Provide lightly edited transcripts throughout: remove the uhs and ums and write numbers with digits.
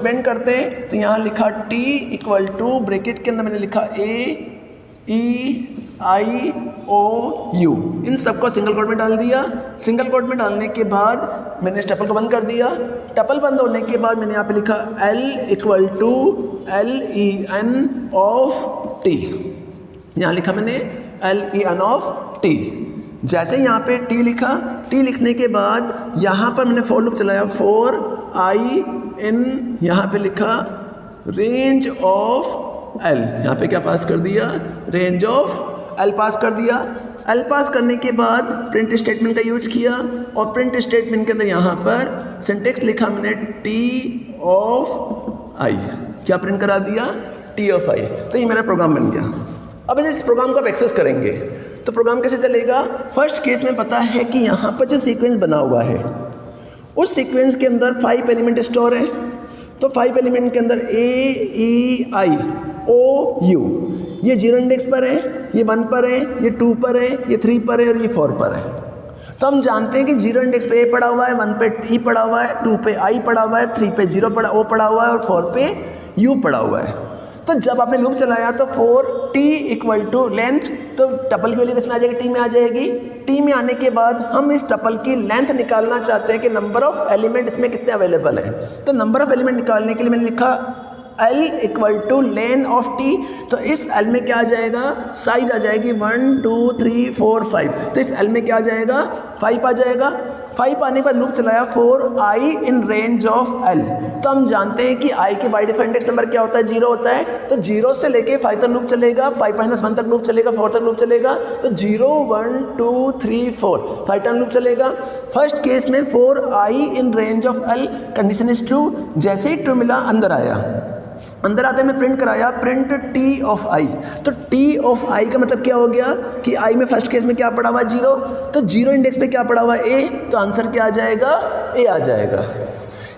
Paint करते हैं तो यहाँ लिखा t इक्वल टू ब्रैकेट के अंदर मैंने लिखा a e i o u, इन सबको सिंगल कोट में डाल दिया। सिंगल कोट में डालने के बाद मैंने इस टपल को बंद कर दिया। टपल बंद होने के बाद मैंने यहाँ पे लिखा l equal to l e n of t, यहाँ लिखा मैंने l e n of t। जैसे यहाँ पे t लिखा, t लिखने के बाद यहाँ पर मैंने फॉर लूप चलाया, फॉर i इन, यहाँ पे लिखा रेंज ऑफ l, यहाँ पे क्या पास कर दिया, रेंज ऑफ l पास कर दिया। l पास करने के बाद प्रिंट स्टेटमेंट का यूज किया और प्रिंट स्टेटमेंट के अंदर यहाँ पर सिंटेक्स लिखा मैंने t ऑफ i, क्या प्रिंट करा दिया, t ऑफ i। तो ये मेरा प्रोग्राम बन गया। अब इस प्रोग्राम को आप एक्सेस करेंगे तो प्रोग्राम कैसे चलेगा। फर्स्ट केस में पता है कि यहाँ पर जो सीक्वेंस बना हुआ है उस सीक्वेंस के अंदर 5 एलिमेंट स्टोर है। तो 5 एलिमेंट के अंदर a e i o u, ये 0 इंडेक्स पर है, ये 1 पर है, ये 2 पर है, ये 3 पर है और ये 4 पर है। तो हम जानते हैं कि 0 इंडेक्स पे a पड़ा हुआ है, 1 पे e पड़ा हुआ है, 2 पे i पड़ा हुआ है, 3 पे 0 पड़ा o पड़ा हुआ है और 4 पे u पड़ा हुआ है। तो जब आपने लूप चलाया तो 4t इक्वल टू लेंथ, तो टपल की वैल्यू किसमें आ जाएगी, t में आ जाएगी। t में आने के बाद हम इस टपल की लेंथ निकालना चाहते हैं कि नंबर ऑफ एलिमेंट इसमें कितने अवेलेबल हैं। तो नंबर ऑफ एलिमेंट निकालने के लिए मैंने लिखा l equal to length of t। तो इस l में क्या आ जाएगा, साइज आ जाएगी 1 2 3 4 5। तो इस l में क्या आ जाएगा, 5 आ जाएगा। 5 आने पर लूप चलाया for i in range of l। तो हम जानते हैं कि i के बाय डिफॉल्ट इंडेक्स नंबर क्या होता है, 0 होता है। तो 0 से लेके 5 तक लूप चलेगा, 5-1 तक लूप चलेगा, 4 तक लूप चलेगा। तो 0 1 2 3 4 5 टाइम लूप चलेगा। फर्स्ट केस में for i in range of l condition is true. जैसे ही ट्रू मिला अंदर आया, अंदर आते में प्रिंट कराया प्रिंट t ऑफ i। तो t ऑफ i का मतलब क्या हो गया कि i में फर्स्ट केस में क्या पड़ा हुआ है, 0। तो 0 इंडेक्स पे क्या पड़ा हुआ है, a। तो आंसर क्या आ जाएगा, a आ जाएगा।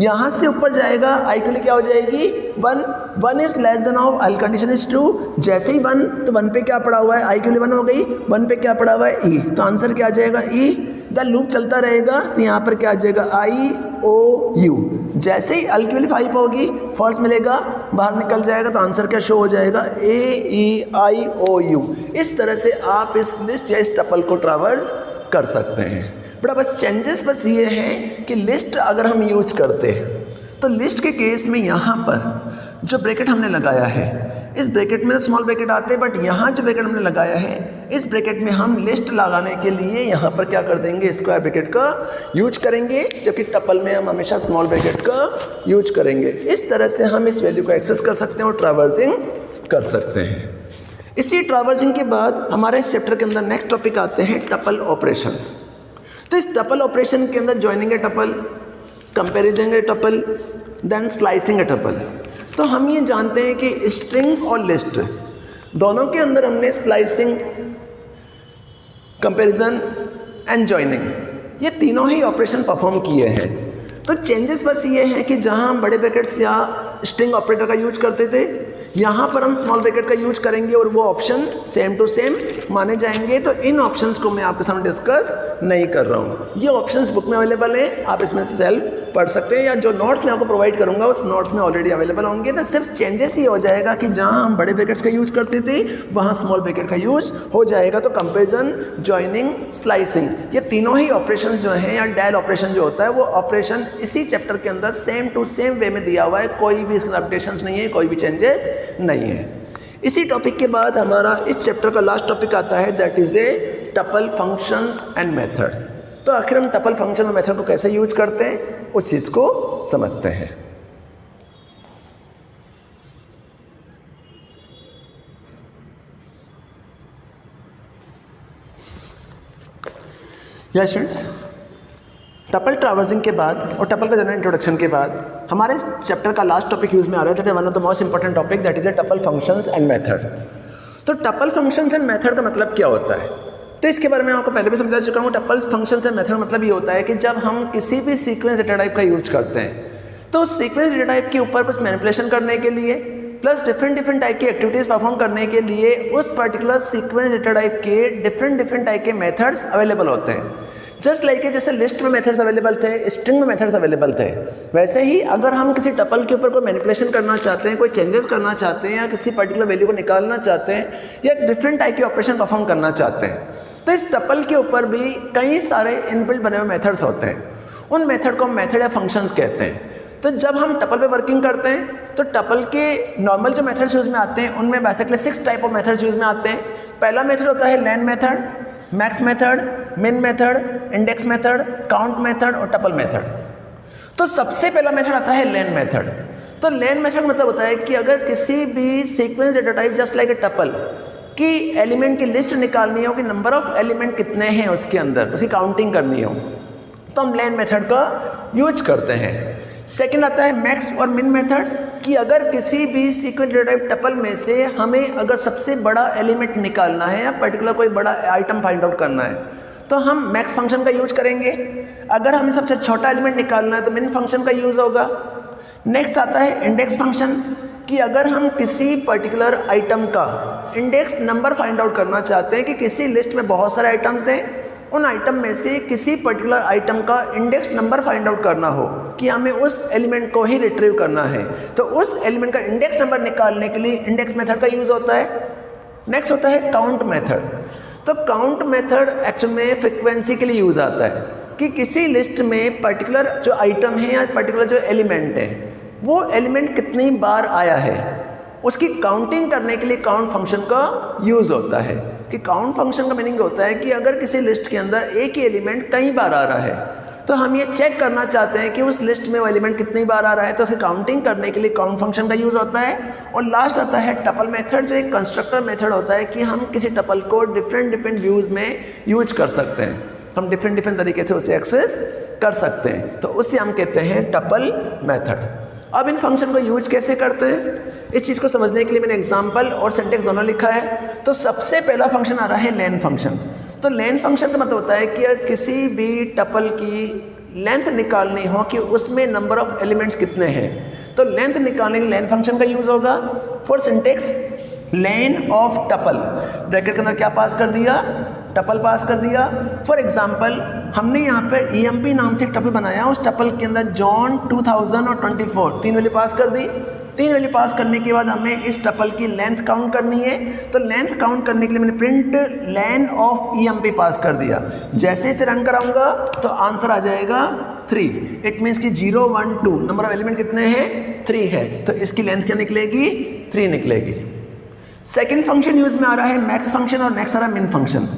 यहाँ से ऊपर जाएगा i के लिए क्या हो जाएगी, 1 is less than of l condition is true. जैसे ही 1, तो 1 पे क्या पड़ा हुआ है, i के लिए 1 हो गई, 1 पे क्या पड़ा हुआ है, e। तो आंसर क्या आ जाएगा, e। द लूप चलता रहेगा तो यहाँ पर क्या आ जाएगा, i o u। जैसे ही l की वैल्यू 5 होगी, फॉल्स मिलेगा, बाहर निकल जाएगा, तो आंसर क्या शो हो जाएगा, a e i o u। इस तरह से आप इस लिस्ट या इस टपल को ट्रैवर्स कर सकते हैं। बड़ा बस चेंजेस बस ये हैं कि लिस्ट अगर हम यूज करते हैं तो लिस्ट के केस में यहाँ पर जो ब्रैकेट हमने लगाया है, इस ब्रैकेट में स्मॉल ब्रैकेट आते हैं, बट यहाँ जो ब्रैकेट हमने लगाया है इस ब्रैकेट में हम लिस्ट लगाने के लिए यहाँ पर क्या कर देंगे, स्क्वायर ब्रैकेट का यूज करेंगे, जबकि टपल में हम हमेशा स्मॉल ब्रैकेट्स का यूज करेंगे। इस तरह से हम इस वैल्यू को एक्सेस कर सकते हैं और ट्रैवर्सिंग कर सकते हैं। इसी ट्रैवर्सिंग के बाद हमारे इस चैप्टर के अंदर नेक्स्ट टॉपिक आते हैं टपल ऑपरेशंस। तो इस टपल ऑपरेशन के अंदर जॉइनिंग ए टपल, कंपैरिजन ए टपल, देन स्लाइसिंग ए टपल। तो हम ये जानते हैं कि स्ट्रिंग और लिस्ट दोनों के अंदर हमने स्लाइसिंग, कंपैरिजन एंड जॉइनिंग, ये तीनों ही ऑपरेशन परफॉर्म किए हैं। तो चेंजेस बस ये हैं कि जहां हम बड़े ब्रैकेट्स या स्ट्रिंग ऑपरेटर का यूज करते थे, यहाँ पर हम स्मॉल ब्रैकेट का यूज करेंगे और वो ऑप्शन सेम टू सेम माने जाएंगे। तो इन ऑप्शंस को मैं आपके सामने डिस्कस नहीं कर रहा हूँ, ये ऑप्शंस बुक में अवेलेबल है, आप इसमें से सेल्फ पढ़ सकते हैं, या जो नोट्स मैं आपको प्रोवाइड करूँगा उस नोट्स में ऑलरेडी अवेलेबल होंगे। तो सिर्फ चेंजेस ही हो जाएगा कि जहाँ हम बड़े ब्रैकेट्स का यूज करते थे वहाँ स्मॉल ब्रैकेट का यूज हो जाएगा। तो कंपेरिजन, जॉइनिंग, स्लाइसिंग, ये तीनों ही ऑपरेशन जो हैं या डेल ऑपरेशन जो होता है वो ऑपरेशन इसी चैप्टर के अंदर सेम टू सेम वे में दिया हुआ है, कोई भी इसके अपडेशंस नहीं है, कोई भी चेंजेस नहीं है। इसी टॉपिक के बाद हमारा इस चैप्टर का लास्ट टॉपिक आता है, that is a tuple functions and method. तो आखिर हम टपल फंक्शन और मेथड को कैसे यूज करते हैं उस चीज़ को समझते हैं। यस स्टूडेंट्स, टपल ट्रैवर्सिंग के बाद और टपल का जनरल इंट्रोडक्शन के बाद हमारे इस चैप्टर का लास्ट टॉपिक यूज में आ रहा है, that is one of the most important topic, that is a tuple functions and method. तो टपल फंक्शंस एंड मेथड का मतलब क्या होता है, तो इसके बारे में आपको पहले भी समझा चुका हूँ। टपल फंक्शंस एंड मेथड मतलब ये होता है कि जब हम किसी भी सीक्वेंस डेटा टाइप का यूज करते हैं तो उस सीक्वेंस डेटा टाइप के ऊपर कुछ मैनिपुलेशन करने के लिए प्लस डिफरेंट टाइप की एक्टिविटीज़ परफॉर्म करने के लिए उस पर्टिकुलर सीक्वेंस डेटा टाइप के डिफरेंट टाइप के मेथड्स अवेलेबल होते हैं। जस्ट लाइक जैसे लिस्ट में मेथड्स अवेलेबल थे, स्ट्रिंग में मेथड्स अवेलेबल थे, वैसे ही अगर हम किसी टपल के ऊपर कोई मैनिपुलेशन करना चाहते हैं, कोई चेंजेस करना चाहते हैं या किसी पर्टिकुलर वैल्यू को निकालना चाहते हैं या डिफरेंट टाइप के ऑपरेशन परफॉर्म करना चाहते हैं, तो इस टपल के ऊपर भी कई सारे इनबिल्ट बने हुए मेथड्स होते हैं। उन मेथड को हम मेथड या फंक्शंस कहते हैं। तो जब हम टपल पे वर्किंग करते हैं तो टपल के नॉर्मल जो मेथड्स यूज़ में आते हैं उनमें basically 6 type of methods use में आते हैं। पहला मेथड होता है लेन मेथड, मैक्स मेथड, मिन method, index method, count method और टपल मेथड। तो सबसे पहला मेथड आता है लेन मेथड। तो लेन मेथड मतलब होता है कि अगर किसी भी sequence data type just like a tuple की एलिमेंट की लिस्ट निकालनी हो कि नंबर ऑफ एलिमेंट कितने हैं उसके अंदर, उसकी काउंटिंग करनी हो, तो हम लेन मेथड का यूज करते हैं। सेकंड आता है मैक्स और मिन मेथड कि अगर किसी भी सीक्वेंस डेटा टाइप टपल में से हमें अगर सबसे बड़ा एलिमेंट निकालना है या पर्टिकुलर कोई बड़ा आइटम फाइंड आउट करना है तो हम मैक्स फंक्शन का यूज करेंगे। अगर हमें सबसे छोटा एलिमेंट निकालना है तो मिन फंक्शन का यूज होगा। नेक्स्ट आता है इंडेक्स फंक्शन कि अगर हम किसी पर्टिकुलर आइटम का इंडेक्स नंबर फाइंड आउट करना चाहते हैं कि किसी लिस्ट में बहुत सारे आइटम्स हैं, उन आइटम में से किसी पर्टिकुलर आइटम का इंडेक्स नंबर फाइंड आउट करना हो कि हमें उस एलिमेंट को ही रिट्रीव करना है, तो उस एलिमेंट का इंडेक्स नंबर निकालने के लिए इंडेक्स मेथड का यूज़ होता है। नेक्स्ट होता है काउंट मेथड। तो काउंट मेथड एक्चुअल में फ्रिक्वेंसी के लिए यूज़ आता है कि किसी लिस्ट में पर्टिकुलर जो आइटम है या पर्टिकुलर जो एलिमेंट है वो एलिमेंट कितनी बार आया है उसकी काउंटिंग करने के लिए काउंट फंक्शन का यूज़ होता है। कि काउंट फंक्शन का मीनिंग होता है कि अगर किसी लिस्ट के अंदर एक ही एलिमेंट कई बार आ रहा है तो हम ये चेक करना चाहते हैं कि उस लिस्ट में वो एलिमेंट कितनी बार आ रहा है, तो उसकी काउंटिंग करने के लिए काउंट फंक्शन का यूज़ होता है। और लास्ट आता है टपल मेथड जो एक कंस्ट्रक्टर मेथड होता है कि हम किसी टपल को डिफरेंट व्यूज़ में यूज कर सकते हैं, हम डिफरेंट तरीके से उसे एक्सेस कर सकते हैं, तो उससे हम कहते हैं टपल मेथड। अब इन फंक्शन को यूज कैसे करते हैं इस चीज़ को समझने के लिए मैंने एग्जाम्पल और सिंटेक्स दोनों लिखा है। तो सबसे पहला फंक्शन आ रहा है लेन फंक्शन। तो लेन फंक्शन का मतलब होता है कि अगर किसी भी टपल की लेंथ निकालनी हो कि उसमें नंबर ऑफ एलिमेंट्स कितने हैं, तो लेंथ निकालने के लिए लेन फंक्शन का यूज़ होगा। For syntax len of tuple, bracket के अंदर क्या पास कर दिया, टपल पास कर दिया। फॉर एग्जाम्पल हमने यहाँ पर EMP नाम से टपल बनाया, उस टपल के अंदर जॉन 2000 और 24 तीन वैल्यू पास कर दी। तीन वैल्यू पास करने के बाद हमें इस टपल की लेंथ काउंट करनी है, तो लेंथ काउंट करने के लिए मैंने प्रिंट लेन ऑफ EMP पास कर दिया। जैसे इसे रन कराऊंगा तो आंसर आ जाएगा 3। इट मीन्स कि 0 1 2 नंबर ऑफ एलिमेंट कितने हैं, 3 है, तो इसकी लेंथ क्या निकलेगी, 3 निकलेगी। सेकेंड फंक्शन यूज में आ रहा है मैक्स फंक्शन और नेक्स्ट आ रहा है मिन फंक्शन।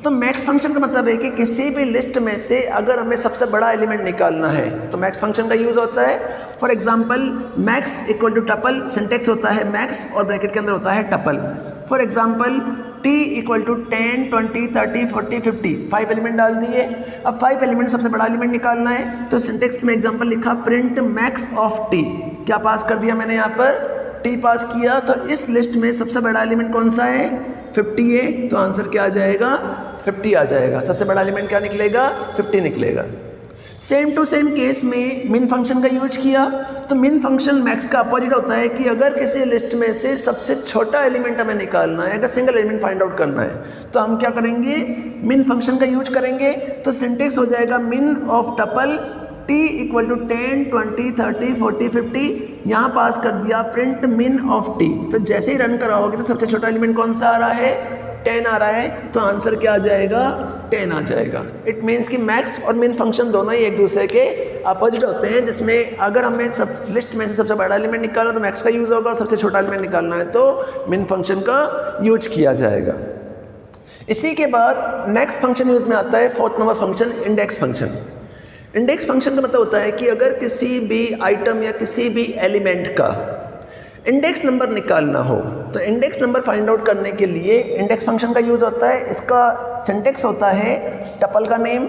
तो मैक्स फंक्शन का मतलब है कि किसी भी लिस्ट में से अगर हमें सबसे बड़ा एलिमेंट निकालना है तो मैक्स फंक्शन का यूज़ होता है। For example max equal to tuple, syntax होता है मैक्स और ब्रैकेट के अंदर होता है tuple. For example t equal to 10 20 30 40 50 5 element डाल दिए। अब 5 एलिमेंट सबसे बड़ा एलिमेंट निकालना है, तो सिंटेक्स में एग्जाम्पल लिखा प्रिंट मैक्स ऑफ t। क्या पास कर दिया मैंने यहाँ पर, t पास किया। तो इस लिस्ट में सबसे बड़ा एलिमेंट कौन सा है, 50 है, तो आंसर क्या आ जाएगा, 50 आ जाएगा। सबसे बड़ा एलिमेंट क्या निकलेगा, 50 निकलेगा। सेम टू सेम केस में मिन फंक्शन का यूज किया। तो मिन फंक्शन मैक्स का अपोजिट होता है कि अगर किसी लिस्ट में से सबसे छोटा एलिमेंट हमें निकालना है, अगर सिंगल एलिमेंट फाइंड आउट करना है, तो हम क्या करेंगे, मिन फंक्शन का यूज करेंगे। तो सिंटेक्स हो जाएगा min of tuple t equal to 10 20 30 40 50, यहाँ पास कर दिया प्रिंट मिन ऑफ t। तो जैसे ही रन कराओगे तो सबसे छोटा एलिमेंट कौन सा आ रहा है, 10 आ रहा है, तो आंसर क्या आ जाएगा, 10 आ जाएगा। इट मीन्स कि मैक्स और मिन फंक्शन दोनों ही एक दूसरे के अपोजिट होते हैं, जिसमें अगर हमें सब लिस्ट में से सबसे बड़ा एलिमेंट निकालना तो मैक्स का यूज़ होगा और सबसे छोटा एलिमेंट निकालना है तो मिन फंक्शन का यूज किया जाएगा। इसी के बाद नेक्स्ट फंक्शन यूज में आता है, fourth number function index function. Index function का मतलब होता है कि अगर किसी भी आइटम या किसी भी एलिमेंट का इंडेक्स नंबर निकालना हो तो इंडेक्स नंबर फाइंड आउट करने के लिए इंडेक्स फंक्शन का यूज़ होता है। इसका सिंटेक्स होता है टपल का name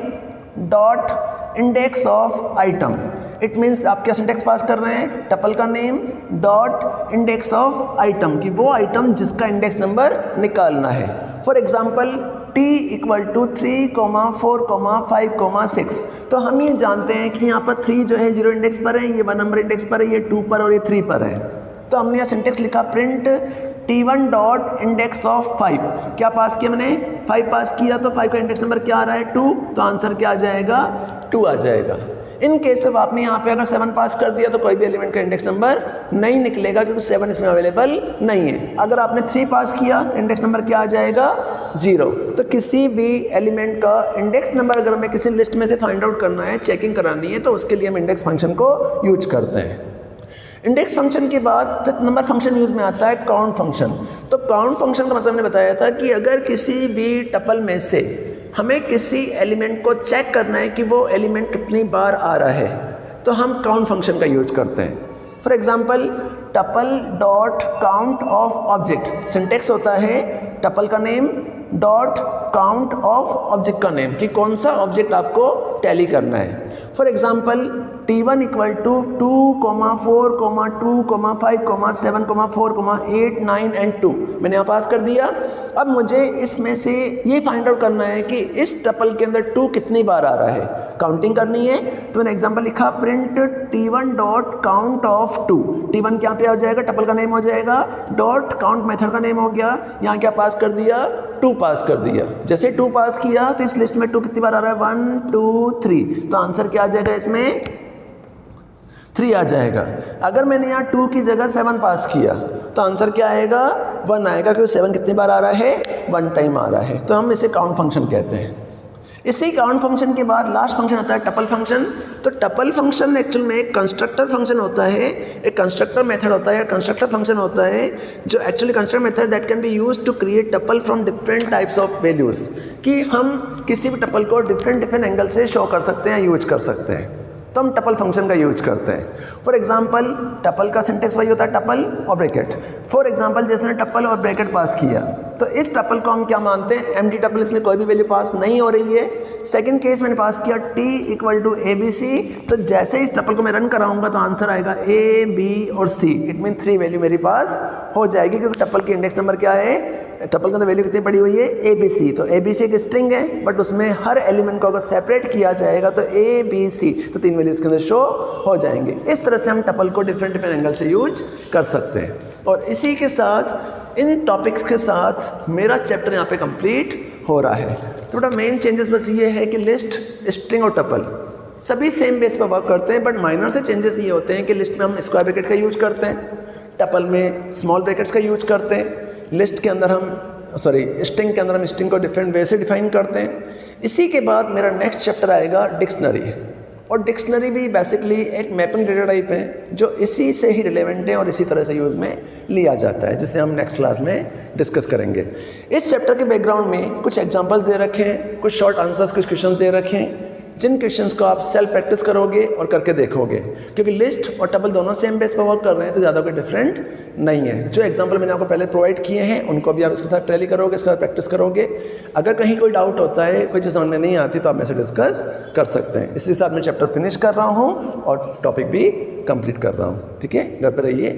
dot index of item. It means आप क्या सिंटेक्स पास कर रहे हैं, टपल का name dot index of item, कि वो आइटम जिसका इंडेक्स नंबर निकालना है। For example t equal to 3, 4, 5, 6। तो हम ये जानते हैं कि यहाँ पर 3 जो है 0 इंडेक्स पर है, ये 1 नंबर इंडेक्स पर है, ये 2 पर और ये 3 पर है। तो हमने यहाँ सिंटेक्स लिखा print T1 dot index of 5। क्या पास किया मैंने? 5 पास किया, तो 5 का इंडेक्स नंबर क्या आ रहा है? 2, तो आंसर क्या आ जाएगा? 2 आ जाएगा। इन केस ऑफ आपने यहाँ पे अगर 7 पास कर दिया तो कोई भी एलिमेंट का इंडेक्स नंबर नहीं निकलेगा क्योंकि 7 इसमें अवेलेबल नहीं है। अगर आपने 3 पास किया तो इंडेक्स नंबर क्या आ जाएगा? 0। तो किसी भी एलिमेंट का इंडेक्स नंबर अगर हमें किसी लिस्ट में से फाइंड आउट करना है, चेकिंग करानी है, तो उसके लिए हम इंडेक्स फंक्शन को यूज करते हैं। इंडेक्स फंक्शन के बाद फिर नंबर फंक्शन यूज में आता है काउंट फंक्शन। तो काउंट फंक्शन का मतलब मैंने बताया था कि अगर किसी भी टपल में से हमें किसी एलिमेंट को चेक करना है कि वो एलिमेंट कितनी बार आ रहा है, तो हम काउंट फंक्शन का यूज करते हैं। For example tuple dot count of object, syntax होता है टपल का name dot count of object का नेम, कि कौन सा ऑब्जेक्ट आपको टैली करना है। For example T1 equal to 2, 4, 2, 5, 7, 4, 8, 9 and 2 मैंने यहाँ पास कर दिया। अब मुझे इसमें से ये फाइंड आउट करना है कि इस टपल के अंदर 2 कितनी बार आ रहा है, काउंटिंग करनी है। तो मैंने एग्जांपल लिखा print T1 dot count of 2। T1 क्या पे आ जाएगा? टपल का नेम हो जाएगा, डॉट काउंट मेथड का नेम हो गया। यहाँ क्या पास कर दिया? 2 पास कर दिया। जैसे 2 पास किया तो इस लिस्ट में 2 कितनी बार आ रहा है? 1, 2, 3। तो आंसर क्या आ जाएगा? इसमें 3 आ जाएगा। अगर मैंने यहाँ 2 की जगह 7 पास किया तो आंसर क्या आएगा? 1 आएगा, क्योंकि 7 कितनी बार आ रहा है? 1 टाइम आ रहा है। तो हम इसे काउंट फंक्शन कहते हैं। इसी काउंट फंक्शन के बाद लास्ट फंक्शन आता है टपल फंक्शन। तो टपल फंक्शन एक्चुअल में एक कंस्ट्रक्टर फंक्शन होता है, एक कंस्ट्रक्टर मेथड होता है, कंस्ट्रक्टर फंक्शन होता है जो actually constructor method that can be used to create tuple from different types of values, कि हम किसी भी टपल को डिफरेंट एंगल से शो कर सकते हैं, यूज कर सकते हैं। तो हम टपल फंक्शन का यूज करते हैं। फॉर एग्जांपल टपल का सिंटेक्स वही होता है टपल और ब्रैकेट। फॉर एग्जांपल जिसने टपल और ब्रैकेट पास किया तो इस टपल को हम क्या मानते हैं? एम्प्टी टपल, इसमें कोई भी वैल्यू पास नहीं हो रही है। सेकंड केस मैंने पास किया T इक्वल टू ABC, तो जैसे इस टपल को मैं रन कराऊंगा तो आंसर आएगा A, B और C। इट मीन 3 वैल्यू मेरी पास हो जाएगी, क्योंकि टपल की इंडेक्स नंबर क्या है? टपल के अंदर वैल्यू कितनी पड़ी हुई है? ABC। तो ABC एक स्ट्रिंग है, बट उसमें हर एलिमेंट को अगर सेपरेट किया जाएगा तो ABC, तो 3 वैल्यू इसके अंदर शो हो जाएंगे। इस तरह से हम टपल को डिफरेंट एंगल से यूज कर सकते हैं। और इसी के साथ इन टॉपिक्स के साथ मेरा चैप्टर यहाँ पे कंप्लीट हो रहा है। तो बेटा मेन चेंजेस बस ये है कि लिस्ट, स्ट्रिंग और टपल सभी सेम बेस पर वर्क करते हैं, बट माइनर से चेंजेस ये होते हैं कि लिस्ट में हम स्क्वायर ब्रैकेट का यूज करते हैं, टपल में स्मॉल ब्रैकेट्स का यूज करते हैं, लिस्ट के अंदर हम स्ट्रिंग के अंदर हम स्ट्रिंग को डिफरेंट वे से डिफाइन करते हैं। इसी के बाद मेरा नेक्स्ट चैप्टर आएगा डिक्शनरी, और डिक्शनरी भी बेसिकली एक मैपिंग डेटा टाइप है जो इसी से ही रिलेवेंट है और इसी तरह से यूज़ में लिया जाता है, जिसे हम नेक्स्ट क्लास में डिस्कस करेंगे। इस चैप्टर के बैकग्राउंड में कुछ एग्जांपल्स दे रखे हैं, कुछ शॉर्ट आंसर्स, कुछ क्वेश्चन दे रखे हैं, जिन क्वेश्चंस को आप सेल्फ प्रैक्टिस करोगे और करके देखोगे, क्योंकि लिस्ट और टपल दोनों सेम बेस पर वर्क कर रहे हैं तो ज़्यादा कोई डिफरेंट नहीं है। जो एग्जांपल मैंने आपको पहले प्रोवाइड किए हैं उनको भी आप इसके साथ टैली करोगे, इसके साथ प्रैक्टिस करोगे। अगर कहीं कोई डाउट होता है, कोई चीज़ समझ में नहीं आती, तो आप मेरे से डिस्कस कर सकते हैं। इसके साथ मैं चैप्टर फिनिश कर रहा हूँ और टॉपिक भी कंप्लीट कर रहा हूँ। ठीक है, घर पर रहिए।